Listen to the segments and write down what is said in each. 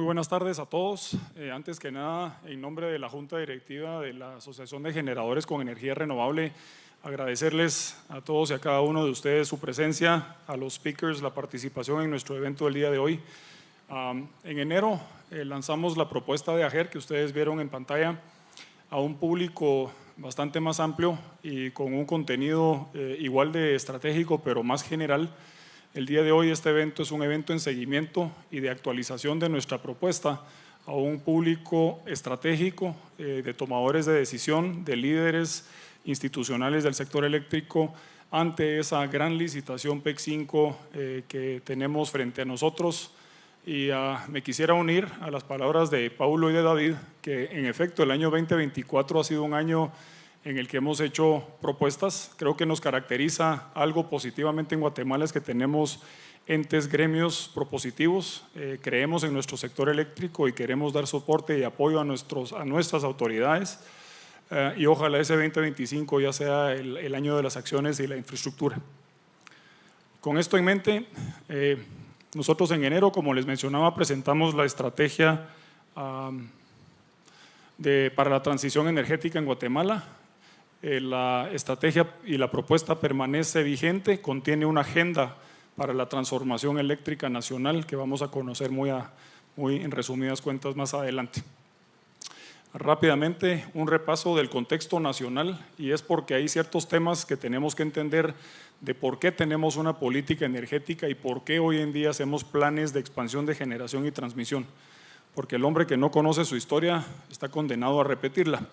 Muy buenas tardes a todos. Antes que nada, en nombre de la Junta Directiva de la Asociación de Generadores con Energía Renovable, agradecerles a todos y a cada uno de ustedes su presencia, a los speakers, la participación en nuestro evento del día de hoy. En enero lanzamos la propuesta de AGER que ustedes vieron en pantalla a un público bastante más amplio y con un contenido igual de estratégico pero más general. El día de hoy este evento es un evento en seguimiento y de actualización de nuestra propuesta a un público estratégico de tomadores de decisión, de líderes institucionales del sector eléctrico ante esa gran licitación PEC 5 que tenemos frente a nosotros. Y me quisiera unir a las palabras de Paulo y de David, que en efecto el año 2024 ha sido un año en el que hemos hecho propuestas. Creo que nos caracteriza algo positivamente en Guatemala es que tenemos entes, gremios propositivos, creemos en nuestro sector eléctrico y queremos dar soporte y apoyo a nuestras autoridades y ojalá ese 2025 ya sea el año de las acciones y la infraestructura. Con esto en mente, nosotros en enero, como les mencionaba, presentamos la estrategia para la transición energética en Guatemala. La estrategia y la propuesta permanece vigente, contiene una agenda para la transformación eléctrica nacional que vamos a conocer muy en resumidas cuentas más adelante. Rápidamente, un repaso del contexto nacional, y es porque hay ciertos temas que tenemos que entender de por qué tenemos una política energética y por qué hoy en día hacemos planes de expansión de generación y transmisión, porque el hombre que no conoce su historia está condenado a repetirla.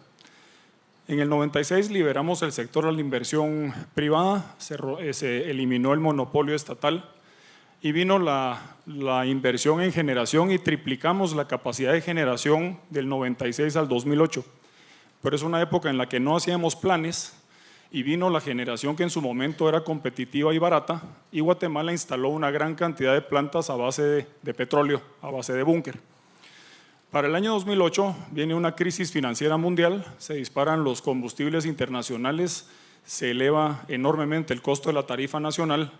En el 96 liberamos el sector a la inversión privada, se eliminó el monopolio estatal y vino la inversión en generación y triplicamos la capacidad de generación del 96 al 2008. Pero es una época en la que no hacíamos planes y vino la generación que en su momento era competitiva y barata y Guatemala instaló una gran cantidad de plantas a base de petróleo, a base de búnker. Para el año 2008 viene una crisis financiera mundial, se disparan los combustibles internacionales, se eleva enormemente el costo de la tarifa nacional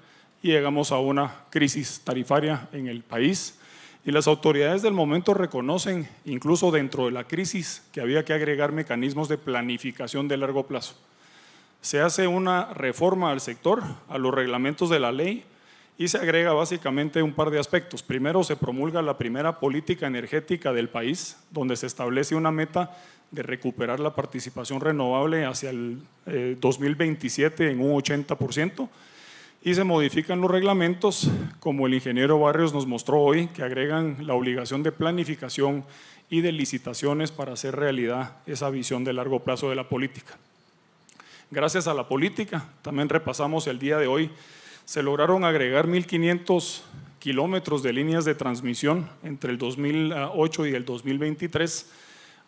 y llegamos a una crisis tarifaria en el país. Y las autoridades del momento reconocen, incluso dentro de la crisis, que había que agregar mecanismos de planificación de largo plazo. Se hace una reforma al sector, a los reglamentos de la ley, y se agrega básicamente un par de aspectos. Primero, se promulga la primera política energética del país, donde se establece una meta de recuperar la participación renovable hacia el 2027 en un 80%, y se modifican los reglamentos, como el ingeniero Barrios nos mostró hoy, que agregan la obligación de planificación y de licitaciones para hacer realidad esa visión de largo plazo de la política. Gracias a la política, también repasamos el día de hoy, se lograron agregar 1.500 kilómetros de líneas de transmisión entre el 2008 y el 2023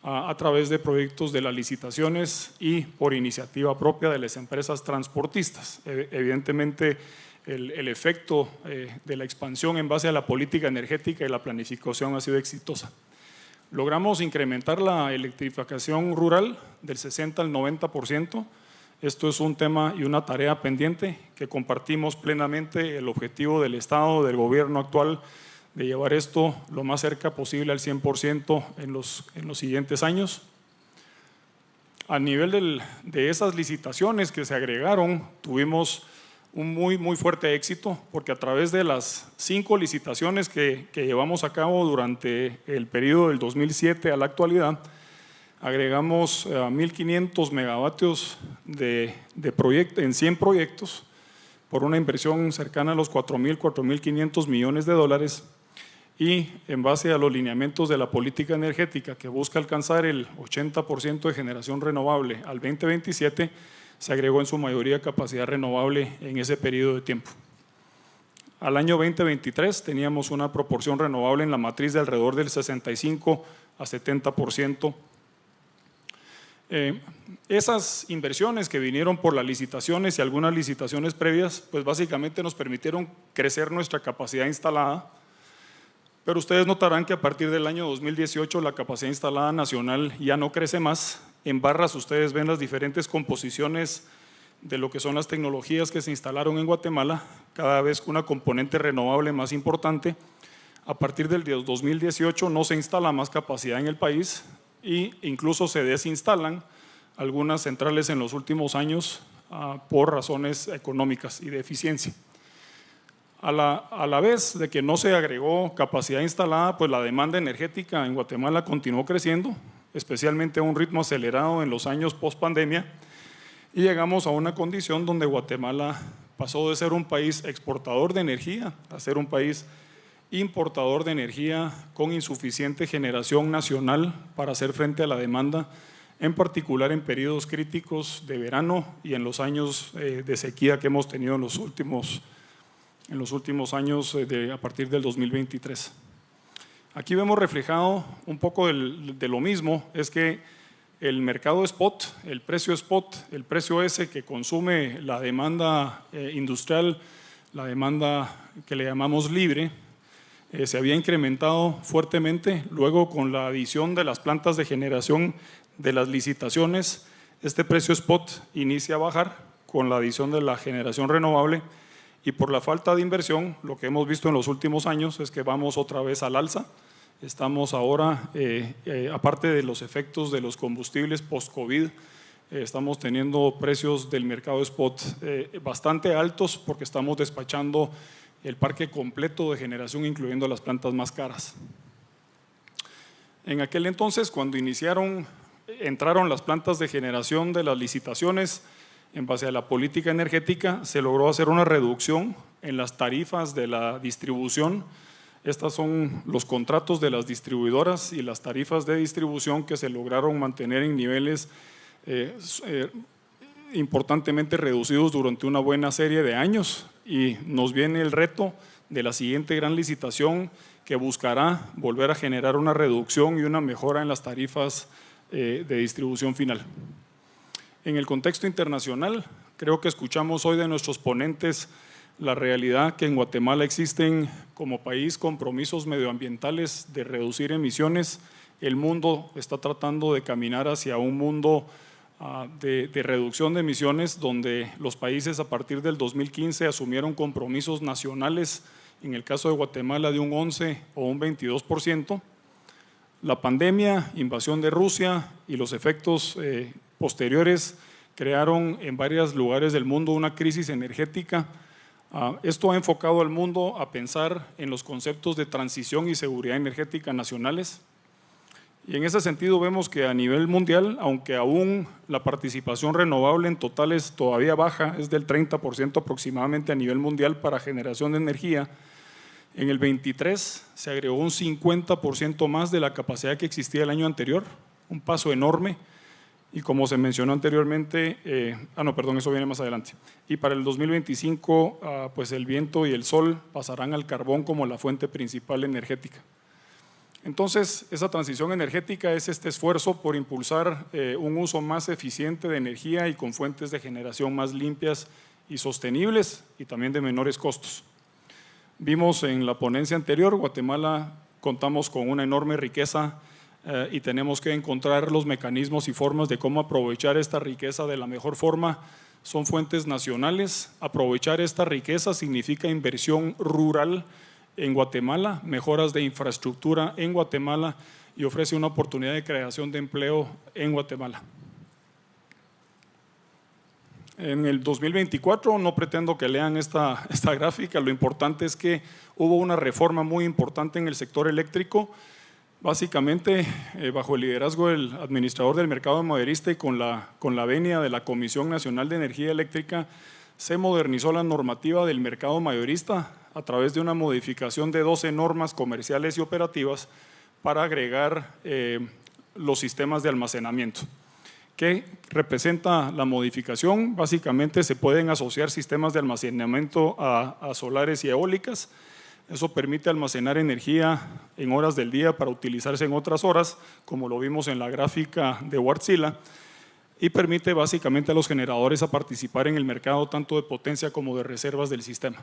a través de proyectos de las licitaciones y por iniciativa propia de las empresas transportistas. Evidentemente, el efecto de la expansión en base a la política energética y la planificación ha sido exitosa. Logramos incrementar la electrificación rural del 60 al 90%. Esto es un tema y una tarea pendiente que compartimos plenamente el objetivo del Estado, del gobierno actual, de llevar esto lo más cerca posible al 100% en los siguientes años. A nivel de esas licitaciones que se agregaron, tuvimos un muy fuerte éxito, porque a través de las 5 licitaciones que llevamos a cabo durante el periodo del 2007 a la actualidad, agregamos 1.500 megavatios en 100 proyectos por una inversión cercana a los 4.500 millones de dólares y en base a los lineamientos de la política energética que busca alcanzar el 80% de generación renovable al 2027, se agregó en su mayoría capacidad renovable en ese periodo de tiempo. Al año 2023 teníamos una proporción renovable en la matriz de alrededor del 65 a 70%. Esas inversiones que vinieron por las licitaciones y algunas licitaciones previas, pues básicamente nos permitieron crecer nuestra capacidad instalada, pero ustedes notarán que a partir del año 2018 la capacidad instalada nacional ya no crece más. En barras ustedes ven las diferentes composiciones de lo que son las tecnologías que se instalaron en Guatemala, cada vez con una componente renovable más importante. A partir del 2018 no se instala más capacidad en el país e incluso se desinstalan algunas centrales en los últimos años por razones económicas y de eficiencia. A la vez de que no se agregó capacidad instalada, pues la demanda energética en Guatemala continuó creciendo, especialmente a un ritmo acelerado en los años post-pandemia, y llegamos a una condición donde Guatemala pasó de ser un país exportador de energía a ser un país importador de energía con insuficiente generación nacional para hacer frente a la demanda, en particular en periodos críticos de verano y en los años de sequía que hemos tenido en los últimos años a partir del 2023. Aquí vemos reflejado un poco de lo mismo, es que el mercado spot, el precio ese que consume la demanda industrial, la demanda que le llamamos libre, se había incrementado fuertemente. Luego, con la adición de las plantas de generación de las licitaciones, este precio spot inicia a bajar con la adición de la generación renovable, y por la falta de inversión, lo que hemos visto en los últimos años es que vamos otra vez al alza. Estamos ahora, aparte de los efectos de los combustibles post-COVID, estamos teniendo precios del mercado spot bastante altos porque estamos despachando el parque completo de generación, incluyendo las plantas más caras. En aquel entonces, cuando entraron las plantas de generación de las licitaciones, en base a la política energética, se logró hacer una reducción en las tarifas de la distribución. Estos son los contratos de las distribuidoras y las tarifas de distribución que se lograron mantener en niveles importantemente reducidos durante una buena serie de años, y nos viene el reto de la siguiente gran licitación que buscará volver a generar una reducción y una mejora en las tarifas de distribución final. En el contexto internacional, creo que escuchamos hoy de nuestros ponentes la realidad que en Guatemala existen como país compromisos medioambientales de reducir emisiones. El mundo está tratando de caminar hacia un mundo de reducción de emisiones, donde los países a partir del 2015 asumieron compromisos nacionales, en el caso de Guatemala de un 11 o un 22%. La pandemia, invasión de Rusia y los efectos posteriores crearon en varios lugares del mundo una crisis energética. Esto ha enfocado al mundo a pensar en los conceptos de transición y seguridad energética nacionales. Y en ese sentido vemos que a nivel mundial, aunque aún la participación renovable en total es todavía baja, es del 30% aproximadamente a nivel mundial para generación de energía, en el 23 se agregó un 50% más de la capacidad que existía el año anterior, un paso enorme. Y como se mencionó anteriormente, eso viene más adelante. Y para el 2025, pues el viento y el sol pasarán al carbón como la fuente principal energética. Entonces, esa transición energética es este esfuerzo por impulsar un uso más eficiente de energía y con fuentes de generación más limpias y sostenibles y también de menores costos. Vimos en la ponencia anterior, Guatemala contamos con una enorme riqueza y tenemos que encontrar los mecanismos y formas de cómo aprovechar esta riqueza de la mejor forma. Son fuentes nacionales. Aprovechar esta riqueza significa inversión rural en Guatemala, mejoras de infraestructura en Guatemala, y ofrece una oportunidad de creación de empleo en Guatemala. En el 2024, no pretendo que lean esta gráfica, lo importante es que hubo una reforma muy importante en el sector eléctrico, básicamente bajo el liderazgo del administrador del mercado maderista y con la venia de la Comisión Nacional de Energía Eléctrica, se modernizó la normativa del mercado mayorista a través de una modificación de 12 normas comerciales y operativas para agregar los sistemas de almacenamiento. ¿Qué representa la modificación? Básicamente se pueden asociar sistemas de almacenamiento a solares y eólicas. Eso permite almacenar energía en horas del día para utilizarse en otras horas, como lo vimos en la gráfica de Wärtsilä, y permite básicamente a los generadores a participar en el mercado tanto de potencia como de reservas del sistema.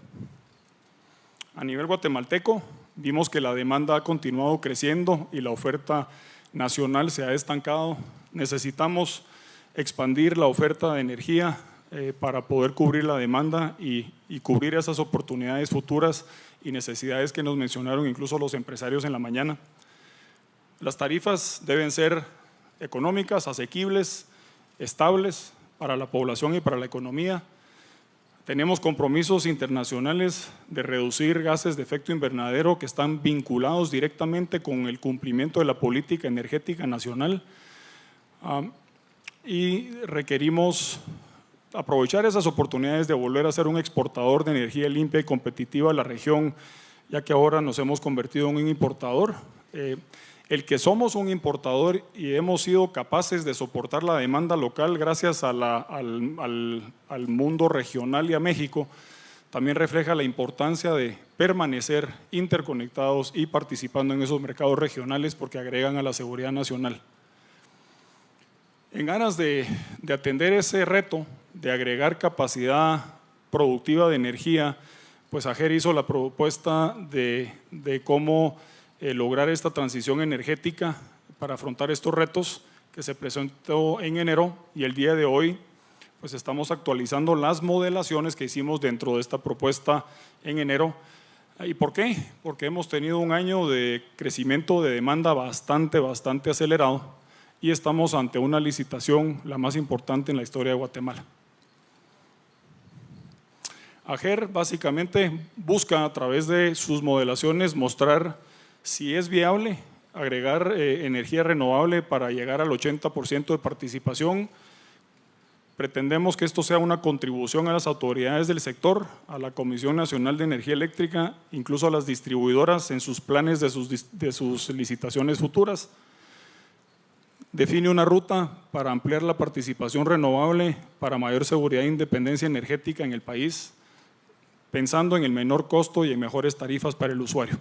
A nivel guatemalteco, vimos que la demanda ha continuado creciendo y la oferta nacional se ha estancado. Necesitamos expandir la oferta de energía para poder cubrir la demanda y cubrir esas oportunidades futuras y necesidades que nos mencionaron incluso los empresarios en la mañana. Las tarifas deben ser económicas, asequibles, estables para la población y para la economía. Tenemos compromisos internacionales de reducir gases de efecto invernadero que están vinculados directamente con el cumplimiento de la política energética nacional y requerimos aprovechar esas oportunidades de volver a ser un exportador de energía limpia y competitiva a la región, ya que ahora nos hemos convertido en un importador. El que somos un importador y hemos sido capaces de soportar la demanda local gracias a al mundo regional y a México, también refleja la importancia de permanecer interconectados y participando en esos mercados regionales porque agregan a la seguridad nacional. En ganas de atender ese reto, de agregar capacidad productiva de energía, pues AGER hizo la propuesta de cómo lograr esta transición energética para afrontar estos retos que se presentó en enero y el día de hoy pues estamos actualizando las modelaciones que hicimos dentro de esta propuesta en enero. ¿Y por qué? Porque hemos tenido un año de crecimiento de demanda bastante acelerado y estamos ante una licitación la más importante en la historia de Guatemala. AGER básicamente busca a través de sus modelaciones mostrar si es viable agregar energía renovable para llegar al 80% de participación. Pretendemos que esto sea una contribución a las autoridades del sector, a la Comisión Nacional de Energía Eléctrica, incluso a las distribuidoras en sus planes de sus licitaciones futuras. Define una ruta para ampliar la participación renovable para mayor seguridad e independencia energética en el país, pensando en el menor costo y en mejores tarifas para el usuario.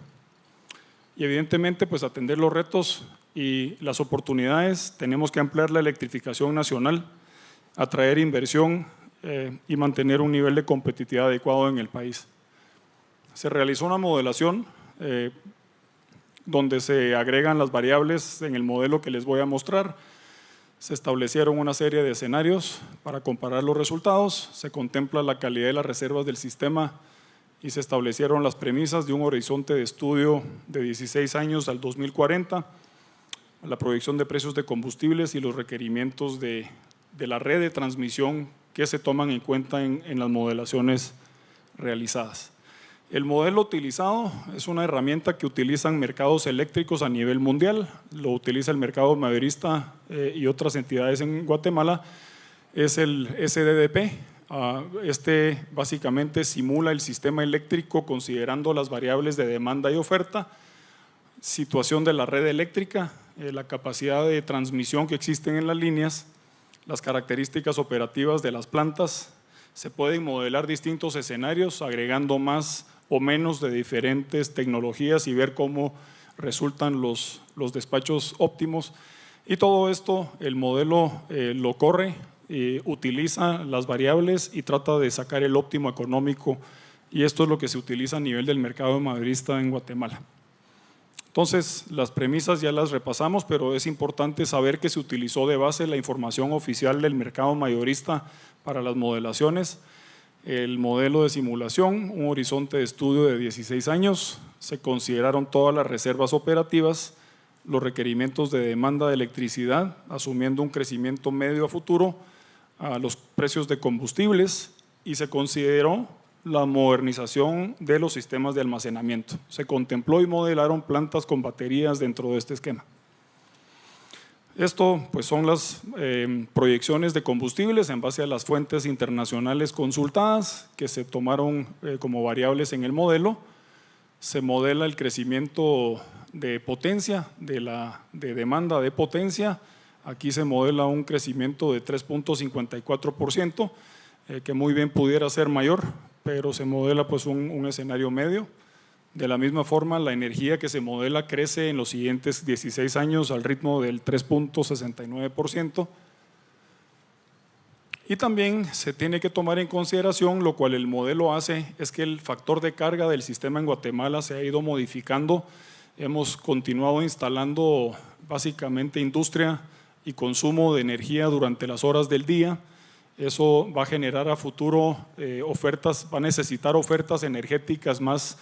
Y evidentemente, pues atender los retos y las oportunidades, tenemos que ampliar la electrificación nacional, atraer inversión y mantener un nivel de competitividad adecuado en el país. Se realizó una modelación donde se agregan las variables en el modelo que les voy a mostrar. Se establecieron una serie de escenarios para comparar los resultados, se contempla la calidad de las reservas del sistema y se establecieron las premisas de un horizonte de estudio de 16 años al 2040, la proyección de precios de combustibles y los requerimientos de la red de transmisión que se toman en cuenta en las modelaciones realizadas. El modelo utilizado es una herramienta que utilizan mercados eléctricos a nivel mundial, lo utiliza el mercado mayorista y otras entidades en Guatemala, es el SDDP. Este básicamente simula el sistema eléctrico considerando las variables de demanda y oferta, situación de la red eléctrica, la capacidad de transmisión que existen en las líneas, las características operativas de las plantas. Se pueden modelar distintos escenarios agregando más o menos de diferentes tecnologías y ver cómo resultan los despachos óptimos. Y todo esto el modelo lo corre, utiliza las variables y trata de sacar el óptimo económico, y esto es lo que se utiliza a nivel del mercado mayorista en Guatemala. Entonces, las premisas ya las repasamos, pero es importante saber que se utilizó de base la información oficial del mercado mayorista para las modelaciones, el modelo de simulación, un horizonte de estudio de 16 años, se consideraron todas las reservas operativas, los requerimientos de demanda de electricidad, asumiendo un crecimiento medio a futuro, a los precios de combustibles, y se consideró la modernización de los sistemas de almacenamiento. Se contempló y modelaron plantas con baterías dentro de este esquema. Esto pues son las proyecciones de combustibles en base a las fuentes internacionales consultadas que se tomaron como variables en el modelo. Se modela el crecimiento de potencia, de demanda de potencia. Aquí se modela un crecimiento de 3.54%, que muy bien pudiera ser mayor, pero se modela pues un escenario medio. De la misma forma, la energía que se modela crece en los siguientes 16 años al ritmo del 3.69%. Y también se tiene que tomar en consideración, lo cual el modelo hace, es que el factor de carga del sistema en Guatemala se ha ido modificando. Hemos continuado instalando básicamente industria y consumo de energía durante las horas del día, Eso va a generar a futuro ofertas, va a necesitar ofertas energéticas más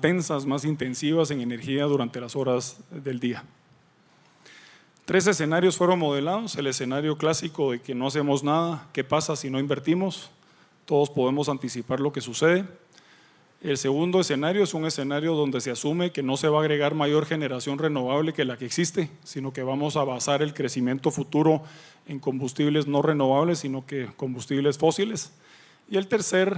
densas, más intensivas en energía durante las horas del día. 3 escenarios fueron modelados: el escenario clásico de que no hacemos nada, ¿qué pasa si no invertimos? Todos podemos anticipar lo que sucede. El segundo escenario es un escenario donde se asume que no se va a agregar mayor generación renovable que la que existe, sino que vamos a basar el crecimiento futuro en combustibles no renovables, sino que combustibles fósiles. Y el tercer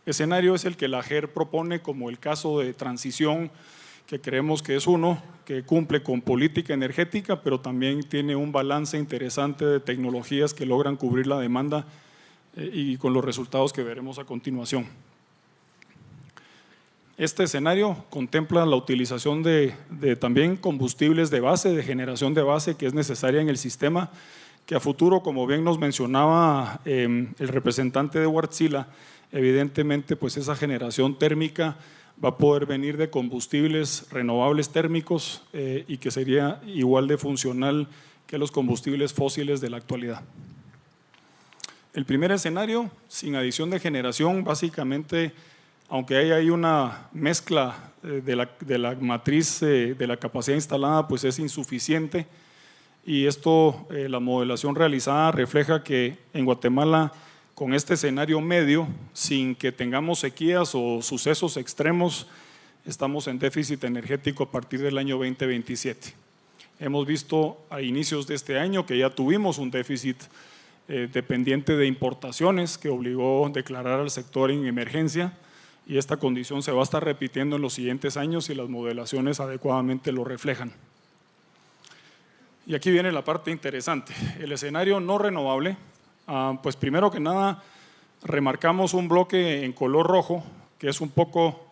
escenario es el que la AGER propone como el caso de transición, que creemos que es uno que cumple con política energética, pero también tiene un balance interesante de tecnologías que logran cubrir la demanda y con los resultados que veremos a continuación. Este escenario contempla la utilización de también combustibles de base, de generación de base que es necesaria en el sistema, que a futuro, como bien nos mencionaba el representante de Wärtsilä, evidentemente pues esa generación térmica va a poder venir de combustibles renovables térmicos y que sería igual de funcional que los combustibles fósiles de la actualidad. El primer escenario, sin adición de generación, básicamente, aunque hay ahí una mezcla de la matriz de la capacidad instalada, pues es insuficiente, y esto, la modelación realizada refleja que en Guatemala, con este escenario medio, sin que tengamos sequías o sucesos extremos, estamos en déficit energético a partir del año 2027. Hemos visto a inicios de este año que ya tuvimos un déficit dependiente de importaciones que obligó a declarar al sector en emergencia, y esta condición se va a estar repitiendo en los siguientes años y las modelaciones adecuadamente lo reflejan. Y aquí viene la parte interesante: el escenario no renovable. Pues primero que nada remarcamos un bloque en color rojo, que es un poco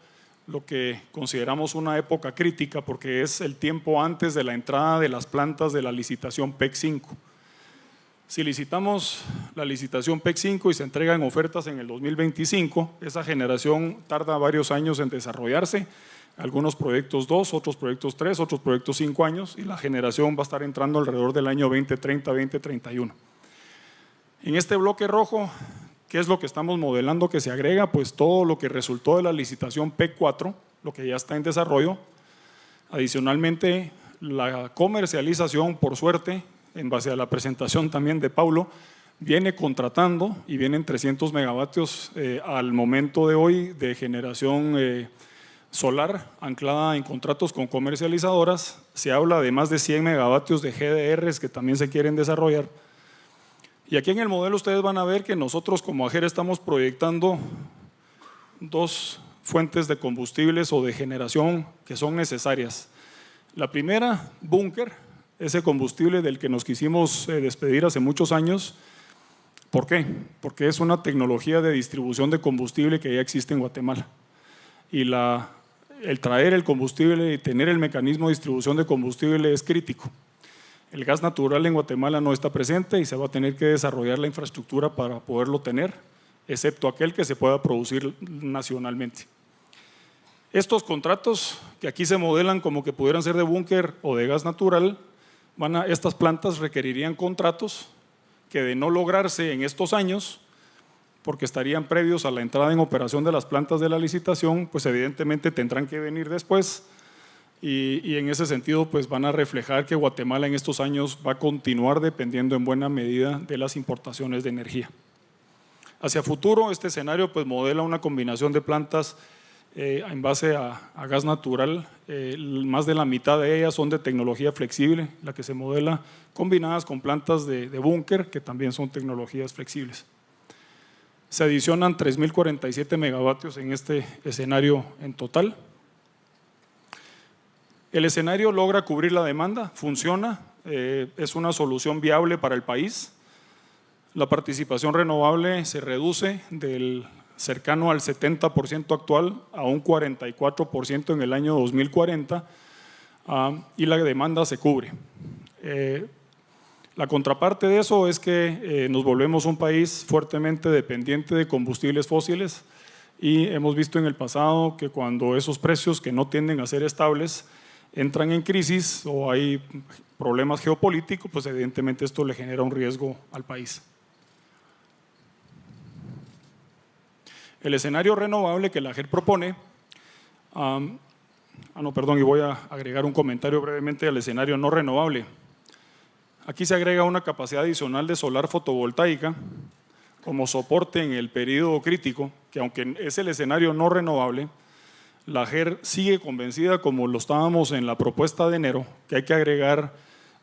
lo que consideramos una época crítica, porque es el tiempo antes de la entrada de las plantas de la licitación PEC 5. Si licitamos la licitación PEC 5 y se entregan ofertas en el 2025, esa generación tarda varios años en desarrollarse, algunos proyectos 2, otros proyectos 3, otros proyectos 5 años, y la generación va a estar entrando alrededor del año 2030, 2031. En este bloque rojo, ¿qué es lo que estamos modelando que se agrega? Pues todo lo que resultó de la licitación PEC 4, lo que ya está en desarrollo. Adicionalmente, la comercialización, por suerte, en base a la presentación también de Paulo, viene contratando y vienen 300 megavatios al momento de hoy de generación solar anclada en contratos con comercializadoras. Se habla de más de 100 megavatios de GDRs que también se quieren desarrollar. Y aquí en el modelo ustedes van a ver que nosotros como AGER estamos proyectando 2 fuentes de combustibles o de generación que son necesarias. La primera, búnker, ese combustible del que nos quisimos despedir hace muchos años. ¿Por qué? Porque es una tecnología de distribución de combustible que ya existe en Guatemala. Y el traer el combustible y tener el mecanismo de distribución de combustible es crítico. El gas natural en Guatemala no está presente y se va a tener que desarrollar la infraestructura para poderlo tener, excepto aquel que se pueda producir nacionalmente. Estos contratos, que aquí se modelan como que pudieran ser de búnker o de gas natural, estas plantas requerirían contratos que, de no lograrse en estos años, porque estarían previos a la entrada en operación de las plantas de la licitación, pues evidentemente tendrán que venir después, y en ese sentido pues van a reflejar que Guatemala en estos años va a continuar dependiendo en buena medida de las importaciones de energía. Hacia futuro, este escenario pues modela una combinación de plantas en base a gas natural. Más de la mitad de ellas son de tecnología flexible, la que se modela, combinadas con plantas de búnker, que también son tecnologías flexibles. Se adicionan 3.047 megavatios en este escenario en total. El escenario logra cubrir la demanda, funciona, es una solución viable para el país. La participación renovable se reduce del cercano al 70% actual a un 44% en el año 2040, y la demanda se cubre. La contraparte de eso es que nos volvemos un país fuertemente dependiente de combustibles fósiles, y hemos visto en el pasado que cuando esos precios, que no tienden a ser estables, entran en crisis o hay problemas geopolíticos, pues evidentemente esto le genera un riesgo al país. El escenario renovable que la AGER propone, y voy a agregar un comentario brevemente al escenario no renovable. Aquí se agrega una capacidad adicional de solar fotovoltaica como soporte en el periodo crítico, que aunque es el escenario no renovable, la AGER sigue convencida, como lo estábamos en la propuesta de enero, que hay que agregar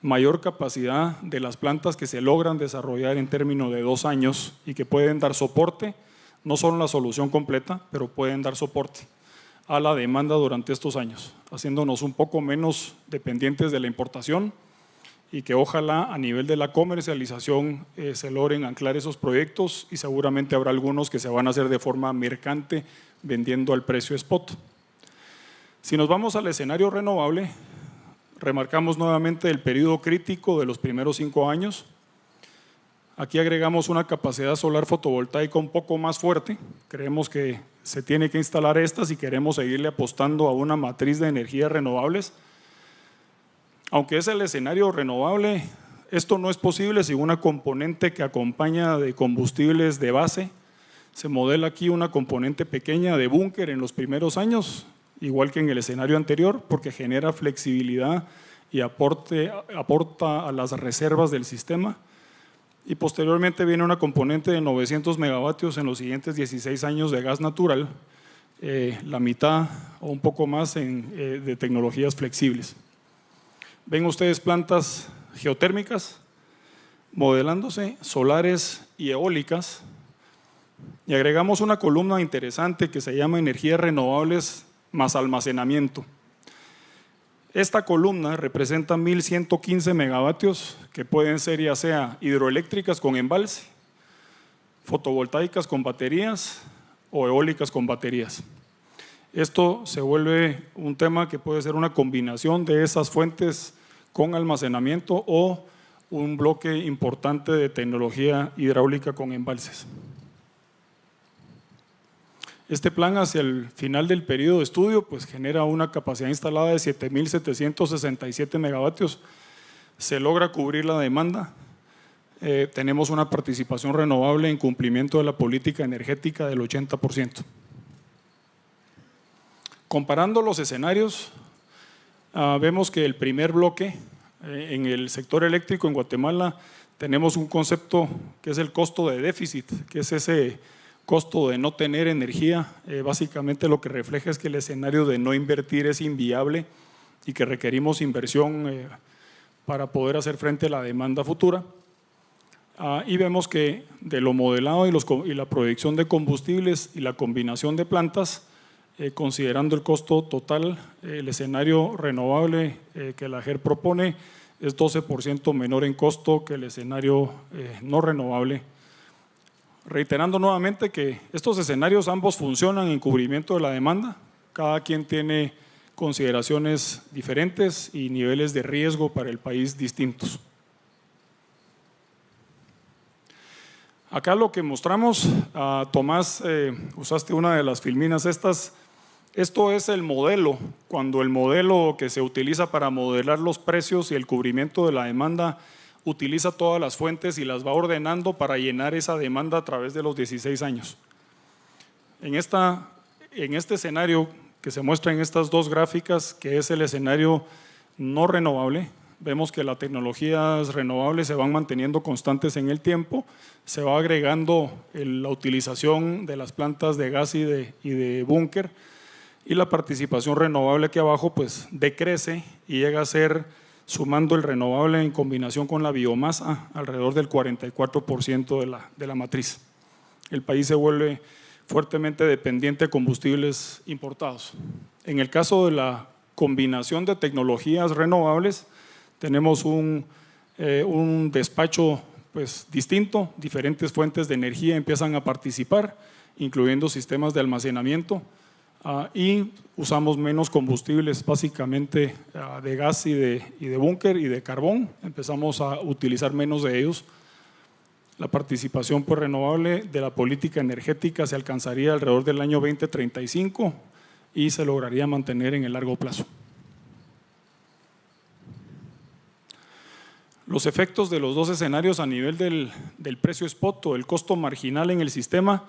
mayor capacidad de las plantas que se logran desarrollar en términos de 2 años y que pueden dar soporte, no son la solución completa, pero pueden dar soporte a la demanda durante estos años, haciéndonos un poco menos dependientes de la importación y que ojalá a nivel de la comercialización se logren anclar esos proyectos, y seguramente habrá algunos que se van a hacer de forma mercante vendiendo al precio spot. Si nos vamos al escenario renovable, remarcamos nuevamente el periodo crítico de los primeros 5 años. Aquí agregamos una capacidad solar fotovoltaica un poco más fuerte. Creemos que se tiene que instalar esta si queremos seguirle apostando a una matriz de energías renovables. Aunque es el escenario renovable, esto no es posible sin una componente que acompaña de combustibles de base. Se modela aquí una componente pequeña de búnker en los primeros años, igual que en el escenario anterior, porque genera flexibilidad y aporta a las reservas del sistema. Y posteriormente viene una componente de 900 megavatios en los siguientes 16 años de gas natural, la mitad o un poco más de tecnologías flexibles. Ven ustedes plantas geotérmicas modelándose, solares y eólicas, y agregamos una columna interesante que se llama energías renovables más almacenamiento. Esta columna representa 1115 megavatios que pueden ser ya sea hidroeléctricas con embalse, fotovoltaicas con baterías o eólicas con baterías. Esto se vuelve un tema que puede ser una combinación de esas fuentes con almacenamiento o un bloque importante de tecnología hidráulica con embalses. Este plan hacia el final del periodo de estudio pues genera una capacidad instalada de 7.767 megavatios. Se logra cubrir la demanda. Tenemos una participación renovable en cumplimiento de la política energética del 80%. Comparando los escenarios, vemos que el primer bloque en el sector eléctrico en Guatemala tenemos un concepto que es el costo de déficit, que es ese costo de no tener energía. Básicamente lo que refleja es que el escenario de no invertir es inviable y que requerimos inversión para poder hacer frente a la demanda futura. Y vemos que de lo modelado y la proyección de combustibles y la combinación de plantas, considerando el costo total, el escenario renovable que la AGER propone es 12% menor en costo que el escenario no renovable. Reiterando nuevamente que estos escenarios ambos funcionan en cubrimiento de la demanda, cada quien tiene consideraciones diferentes y niveles de riesgo para el país distintos. Acá lo que mostramos, Tomás, usaste una de las filminas estas. Esto es el modelo, cuando el modelo que se utiliza para modelar los precios y el cubrimiento de la demanda utiliza todas las fuentes y las va ordenando para llenar esa demanda a través de los 16 años. En este escenario que se muestra en estas dos gráficas, que es el escenario no renovable, vemos que las tecnologías renovables se van manteniendo constantes en el tiempo, se va agregando la utilización de las plantas de gas y de búnker, y la participación renovable aquí abajo pues decrece y llega a ser, sumando el renovable en combinación con la biomasa, alrededor del 44% de la matriz. El país se vuelve fuertemente dependiente de combustibles importados. En el caso de la combinación de tecnologías renovables, tenemos un despacho pues distinto, diferentes fuentes de energía empiezan a participar, incluyendo sistemas de almacenamiento, y usamos menos combustibles, básicamente de gas y de búnker y de carbón, empezamos a utilizar menos de ellos. La participación pues, renovable de la política energética se alcanzaría alrededor del año 2035 y se lograría mantener en el largo plazo. Los efectos de los dos escenarios a nivel del precio spot o el costo marginal en el sistema,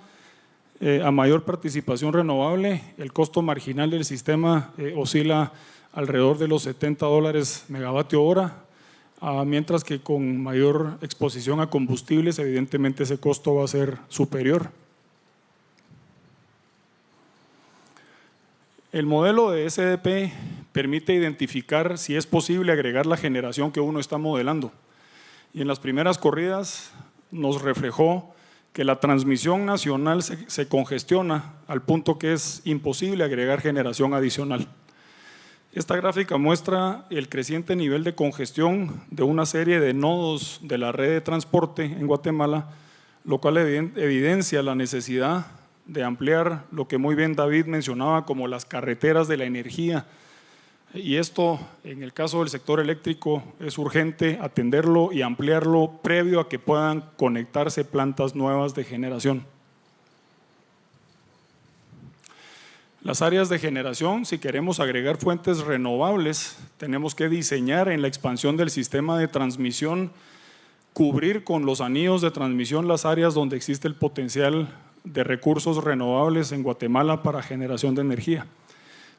a mayor participación renovable, el costo marginal del sistema oscila alrededor de los $70 megavatio hora, mientras que con mayor exposición a combustibles, evidentemente ese costo va a ser superior. El modelo de SDP permite identificar si es posible agregar la generación que uno está modelando. Y en las primeras corridas nos reflejó que la transmisión nacional se congestiona al punto que es imposible agregar generación adicional. Esta gráfica muestra el creciente nivel de congestión de una serie de nodos de la red de transporte en Guatemala, lo cual evidencia la necesidad de ampliar lo que muy bien David mencionaba como las carreteras de la energía. Y esto, en el caso del sector eléctrico, es urgente atenderlo y ampliarlo previo a que puedan conectarse plantas nuevas de generación. Las áreas de generación, si queremos agregar fuentes renovables, tenemos que diseñar en la expansión del sistema de transmisión, cubrir con los anillos de transmisión las áreas donde existe el potencial de recursos renovables en Guatemala para generación de energía.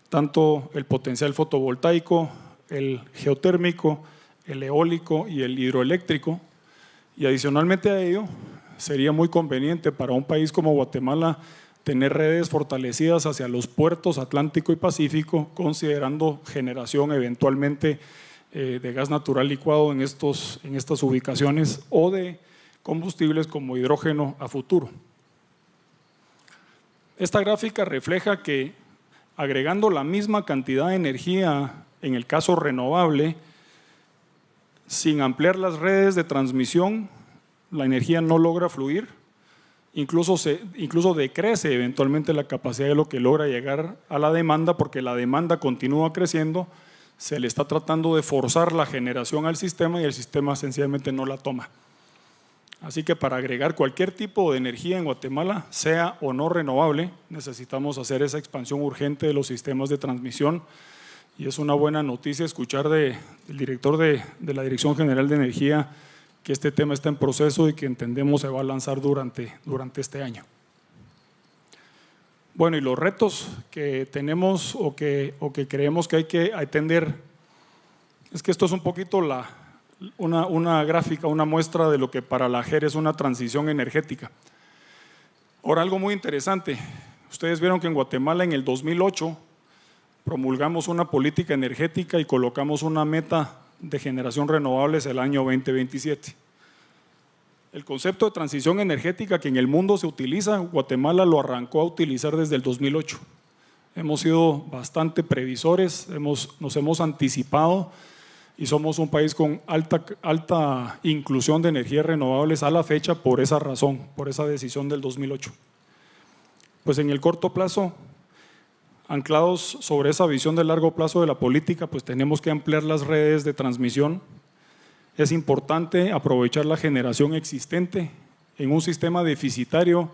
Tanto el potencial fotovoltaico, el geotérmico, el eólico y el hidroeléctrico. Y adicionalmente a ello, sería muy conveniente para un país como Guatemala tener redes fortalecidas hacia los puertos Atlántico y Pacífico, considerando generación eventualmente de gas natural licuado en estas ubicaciones o de combustibles como hidrógeno a futuro. Esta gráfica refleja que agregando la misma cantidad de energía en el caso renovable, sin ampliar las redes de transmisión, la energía no logra fluir, incluso decrece eventualmente la capacidad de lo que logra llegar a la demanda, porque la demanda continúa creciendo, se le está tratando de forzar la generación al sistema y el sistema sencillamente no la toma. Así que para agregar cualquier tipo de energía en Guatemala, sea o no renovable, necesitamos hacer esa expansión urgente de los sistemas de transmisión. Y es una buena noticia escuchar del director de la Dirección General de Energía que este tema está en proceso y que entendemos se va a lanzar durante este año. Bueno, y los retos que tenemos o que creemos que hay que atender, es que esto es un poquito una gráfica, una muestra de lo que para la AGER es una transición energética. Ahora, algo muy interesante, ustedes vieron que en Guatemala en el 2008 promulgamos una política energética y colocamos una meta de generación renovables el año 2027. El concepto de transición energética que en el mundo se utiliza, Guatemala lo arrancó a utilizar desde el 2008. Hemos sido bastante previsores, nos hemos anticipado y somos un país con alta inclusión de energías renovables a la fecha por esa razón, por esa decisión del 2008. Pues en el corto plazo, anclados sobre esa visión de largo plazo de la política, pues tenemos que ampliar las redes de transmisión. Es importante aprovechar la generación existente. En un sistema deficitario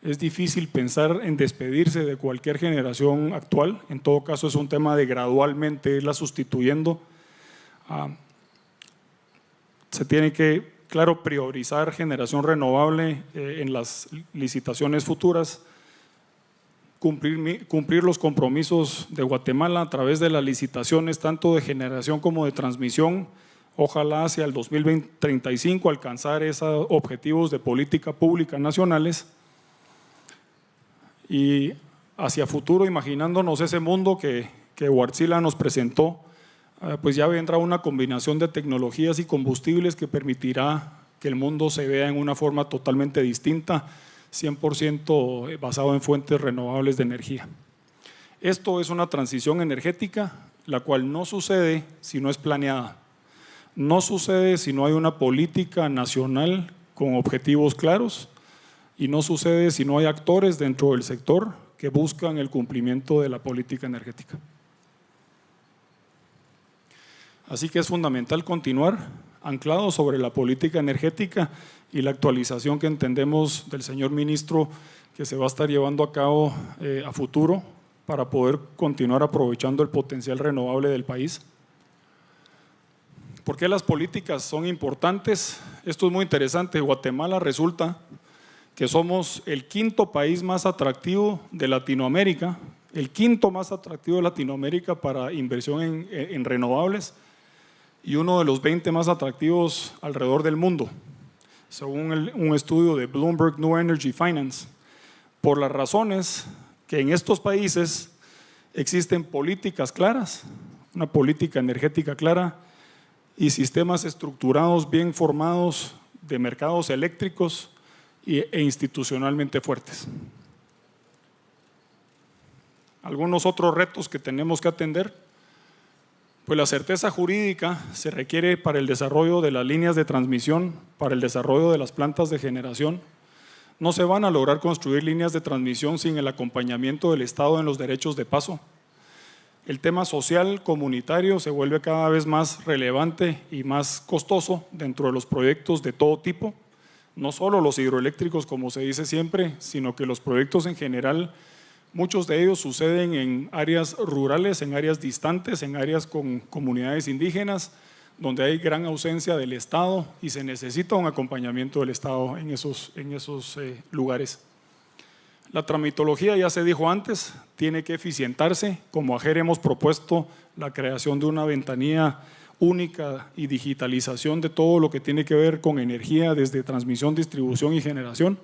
es difícil pensar en despedirse de cualquier generación actual. En todo caso, es un tema de gradualmente irla sustituyendo. Se tiene que, claro, priorizar generación renovable en las licitaciones futuras, cumplir los compromisos de Guatemala a través de las licitaciones tanto de generación como de transmisión, ojalá hacia el 2035 alcanzar esos objetivos de política pública nacionales y hacia futuro imaginándonos ese mundo que Huartzila nos presentó, pues ya vendrá una combinación de tecnologías y combustibles que permitirá que el mundo se vea en una forma totalmente distinta, 100% basado en fuentes renovables de energía. Esto es una transición energética, la cual no sucede si no es planeada. No sucede si no hay una política nacional con objetivos claros y no sucede si no hay actores dentro del sector que buscan el cumplimiento de la política energética. Así que es fundamental continuar anclado sobre la política energética y la actualización que entendemos del señor ministro que se va a estar llevando a cabo a futuro para poder continuar aprovechando el potencial renovable del país. ¿Por qué las políticas son importantes? Esto es muy interesante. Guatemala resulta que somos el quinto país más atractivo de Latinoamérica, el quinto más atractivo de Latinoamérica para inversión en renovables y uno de los 20 más atractivos alrededor del mundo, según un estudio de Bloomberg New Energy Finance, por las razones que en estos países existen políticas claras, una política energética clara y sistemas estructurados bien formados de mercados eléctricos e institucionalmente fuertes. Algunos otros retos que tenemos que atender, pues la certeza jurídica se requiere para el desarrollo de las líneas de transmisión, para el desarrollo de las plantas de generación. No se van a lograr construir líneas de transmisión sin el acompañamiento del Estado en los derechos de paso. El tema social, comunitario, se vuelve cada vez más relevante y más costoso dentro de los proyectos de todo tipo, no solo los hidroeléctricos, como se dice siempre, sino que los proyectos en general, muchos de ellos suceden en áreas rurales, en áreas distantes, en áreas con comunidades indígenas, donde hay gran ausencia del Estado y se necesita un acompañamiento del Estado en esos lugares. La tramitología, ya se dijo antes, tiene que eficientarse. Como AGER hemos propuesto la creación de una ventanilla única y digitalización de todo lo que tiene que ver con energía desde transmisión, distribución y generación.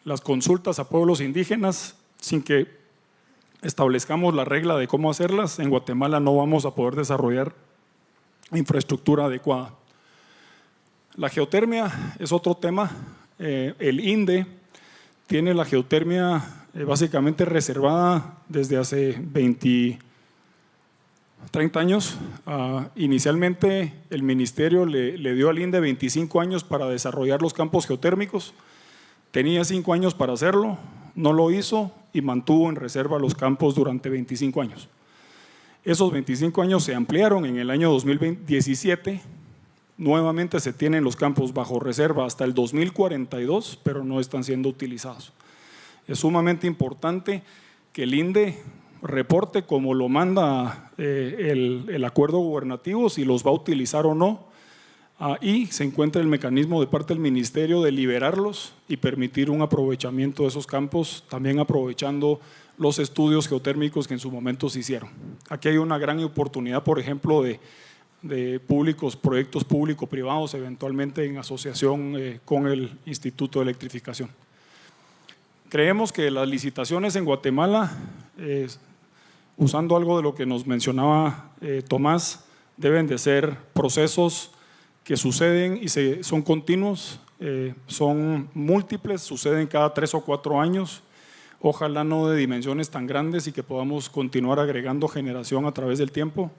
Las consultas a pueblos indígenas, sin que establezcamos la regla de cómo hacerlas, en Guatemala no vamos a poder desarrollar infraestructura adecuada. La geotermia es otro tema. El INDE tiene la geotermia básicamente reservada desde hace 30 años. Inicialmente el ministerio le dio al INDE 25 años para desarrollar los campos geotérmicos. Tenía 5 años para hacerlo, no lo hizo y mantuvo en reserva los campos durante 25 años. Esos 25 años se ampliaron en el año 2017. Nuevamente se tienen los campos bajo reserva hasta el 2042, pero no están siendo utilizados. Es sumamente importante que el INDE reporte como lo manda el acuerdo gubernativo, si los va a utilizar o no, y se encuentra el mecanismo de parte del ministerio de liberarlos y permitir un aprovechamiento de esos campos, también aprovechando los estudios geotérmicos que en su momento se hicieron. Aquí hay una gran oportunidad, por ejemplo, de proyectos público-privados, eventualmente en asociación con el Instituto de Electrificación. Creemos que las licitaciones en Guatemala, usando algo de lo que nos mencionaba Tomás, deben de ser procesos que suceden y son continuos, son múltiples, suceden cada 3 o 4 años, ojalá no de dimensiones tan grandes y que podamos continuar agregando generación a través del tiempo.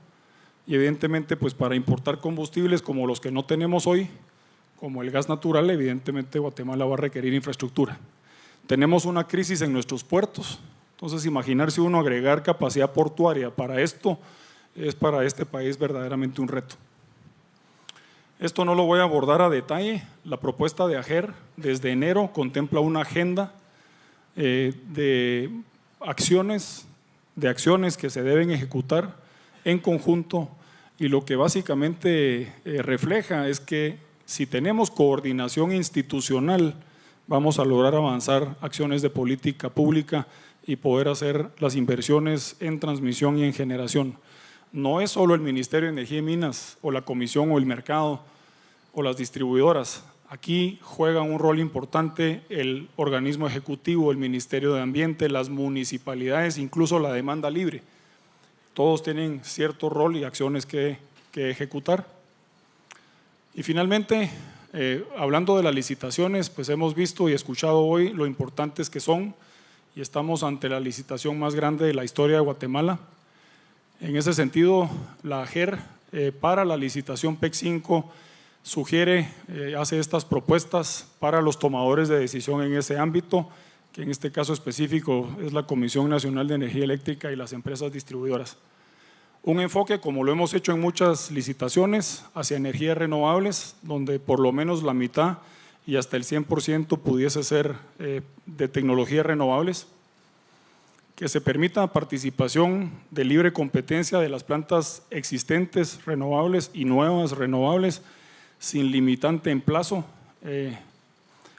Y evidentemente, pues para importar combustibles como los que no tenemos hoy, como el gas natural, evidentemente Guatemala va a requerir infraestructura. Tenemos una crisis en nuestros puertos, entonces imaginarse uno agregar capacidad portuaria para esto es para este país verdaderamente un reto. Esto no lo voy a abordar a detalle. La propuesta de AGER desde enero contempla una agenda de acciones que se deben ejecutar en conjunto, y lo que básicamente refleja es que si tenemos coordinación institucional vamos a lograr avanzar acciones de política pública y poder hacer las inversiones en transmisión y en generación. No es solo el Ministerio de Energía y Minas o la Comisión o el mercado o las distribuidoras. Aquí juegan un rol importante el organismo ejecutivo, el Ministerio de Ambiente, las municipalidades, incluso la demanda libre. Todos tienen cierto rol y acciones que ejecutar. Y finalmente, hablando de las licitaciones, pues hemos visto y escuchado hoy lo importantes que son, y estamos ante la licitación más grande de la historia de Guatemala. En ese sentido, la AGER para la licitación PEC 5 sugiere, hace estas propuestas para los tomadores de decisión en ese ámbito, que en este caso específico es la Comisión Nacional de Energía Eléctrica y las empresas distribuidoras. Un enfoque, como lo hemos hecho en muchas licitaciones, hacia energías renovables, donde por lo menos la mitad y hasta el 100% pudiese ser de tecnologías renovables. que se permita participación de libre competencia de las plantas existentes renovables y nuevas renovables sin limitante en plazo,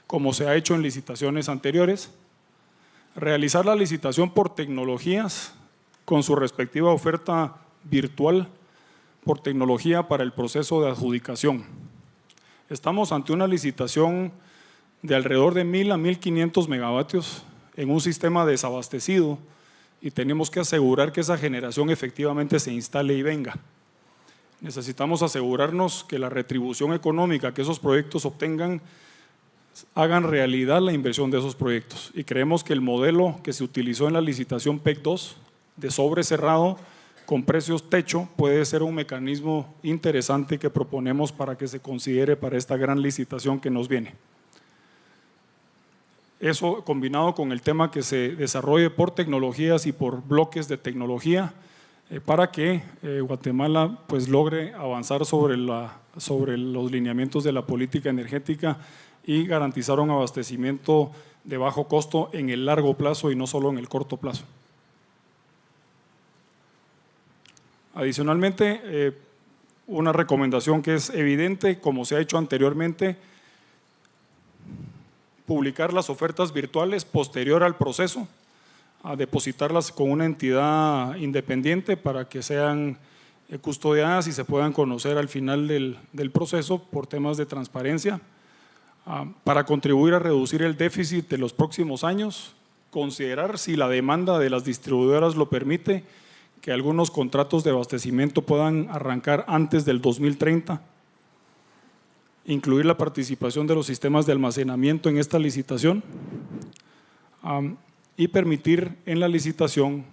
como se ha hecho en licitaciones anteriores. Realizar la licitación por tecnologías con su respectiva oferta virtual por tecnología para el proceso de adjudicación. Estamos ante una licitación de alrededor de 1.000 a 1.500 megavatios en un sistema desabastecido y tenemos que asegurar que esa generación efectivamente se instale y venga. Necesitamos asegurarnos que la retribución económica que esos proyectos obtengan hagan realidad la inversión de esos proyectos, y creemos que el modelo que se utilizó en la licitación PEC 2 de sobre cerrado con precios techo puede ser un mecanismo interesante que proponemos para que se considere para esta gran licitación que nos viene. Eso combinado con el tema que se desarrolle por tecnologías y por bloques de tecnología para que Guatemala pues logre avanzar sobre los lineamientos de la política energética y garantizar un abastecimiento de bajo costo en el largo plazo y no solo en el corto plazo. Adicionalmente, una recomendación que es evidente, como se ha hecho anteriormente, publicar las ofertas virtuales posterior al proceso, a depositarlas con una entidad independiente para que sean custodiadas y se puedan conocer al final del proceso por temas de transparencia. Para contribuir a reducir el déficit de los próximos años, considerar, si la demanda de las distribuidoras lo permite, que algunos contratos de abastecimiento puedan arrancar antes del 2030, incluir la participación de los sistemas de almacenamiento en esta licitación y permitir en la licitación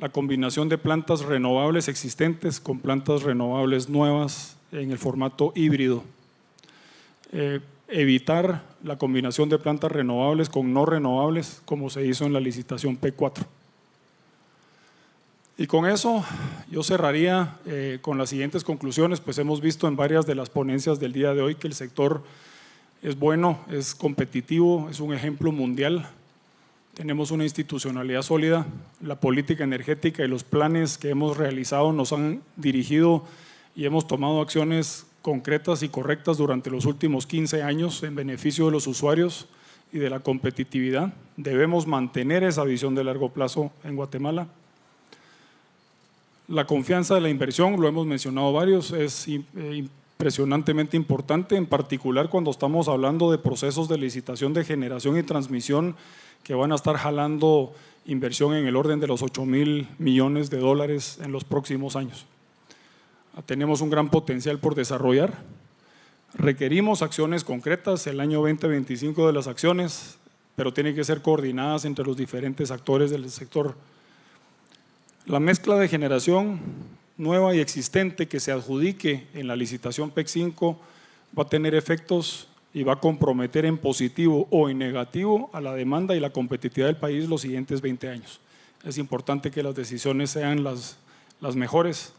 la combinación de plantas renovables existentes con plantas renovables nuevas en el formato híbrido. Evitar la combinación de plantas renovables con no renovables, como se hizo en la licitación P4. Y con eso yo cerraría con las siguientes conclusiones, pues hemos visto en varias de las ponencias del día de hoy que el sector es bueno, es competitivo, es un ejemplo mundial. Tenemos una institucionalidad sólida, la política energética y los planes que hemos realizado nos han dirigido y hemos tomado acciones concretas y correctas durante los últimos 15 años en beneficio de los usuarios y de la competitividad. Debemos mantener esa visión de largo plazo en Guatemala. La confianza de la inversión, lo hemos mencionado varios, es impresionantemente importante, en particular cuando estamos hablando de procesos de licitación de generación y transmisión que van a estar jalando inversión en el orden de los 8.000 millones de dólares en los próximos años. Tenemos un gran potencial por desarrollar. Requerimos acciones concretas, el año 2025 de las acciones, pero tienen que ser coordinadas entre los diferentes actores del sector. La mezcla de generación nueva y existente que se adjudique en la licitación PEC 5 va a tener efectos y va a comprometer en positivo o en negativo a la demanda y la competitividad del país los siguientes 20 años. Es importante que las decisiones sean las mejores.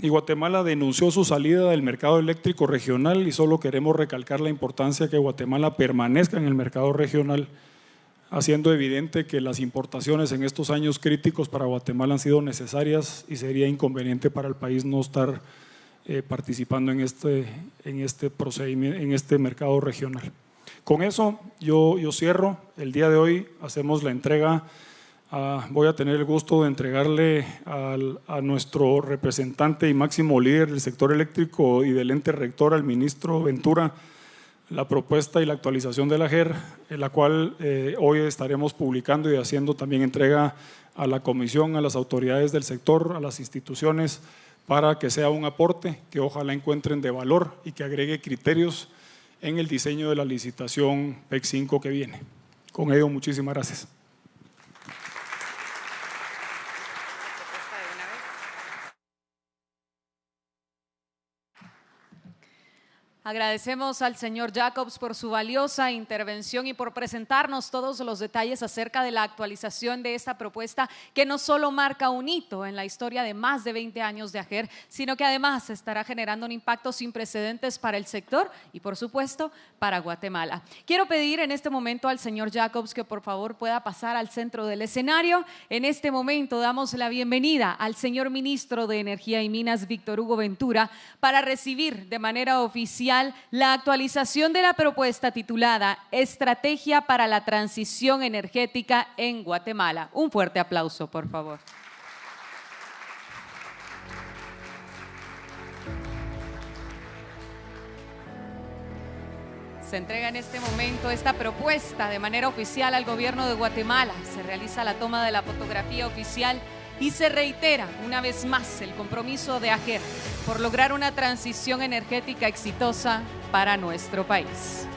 Y Guatemala denunció su salida del mercado eléctrico regional y solo queremos recalcar la importancia que Guatemala permanezca en el mercado regional, haciendo evidente que las importaciones en estos años críticos para Guatemala han sido necesarias y sería inconveniente para el país no estar participando en este procedimiento, en este mercado regional. Con eso yo cierro. El día de hoy hacemos la entrega. Voy a tener el gusto de entregarle a nuestro representante y máximo líder del sector eléctrico y del ente rector, al ministro Ventura, la propuesta y la actualización de la JER, en la cual hoy estaremos publicando y haciendo también entrega a la comisión, a las autoridades del sector, a las instituciones, para que sea un aporte que ojalá encuentren de valor y que agregue criterios en el diseño de la licitación PEC 5 que viene. Con ello, muchísimas gracias. Agradecemos al señor Jacobs por su valiosa intervención y por presentarnos todos los detalles acerca de la actualización de esta propuesta que no solo marca un hito en la historia de más de 20 años de AGER, sino que además estará generando un impacto sin precedentes para el sector y por supuesto para Guatemala. Quiero pedir en este momento al señor Jacobs que por favor pueda pasar al centro del escenario. En este momento damos la bienvenida al señor ministro de Energía y Minas, Víctor Hugo Ventura, para recibir de manera oficial la actualización de la propuesta titulada Estrategia para la Transición Energética en Guatemala. Un fuerte aplauso, por favor. Se entrega en este momento esta propuesta de manera oficial al gobierno de Guatemala. Se realiza la toma de la fotografía oficial y se reitera una vez más el compromiso de AGER por lograr una transición energética exitosa para nuestro país.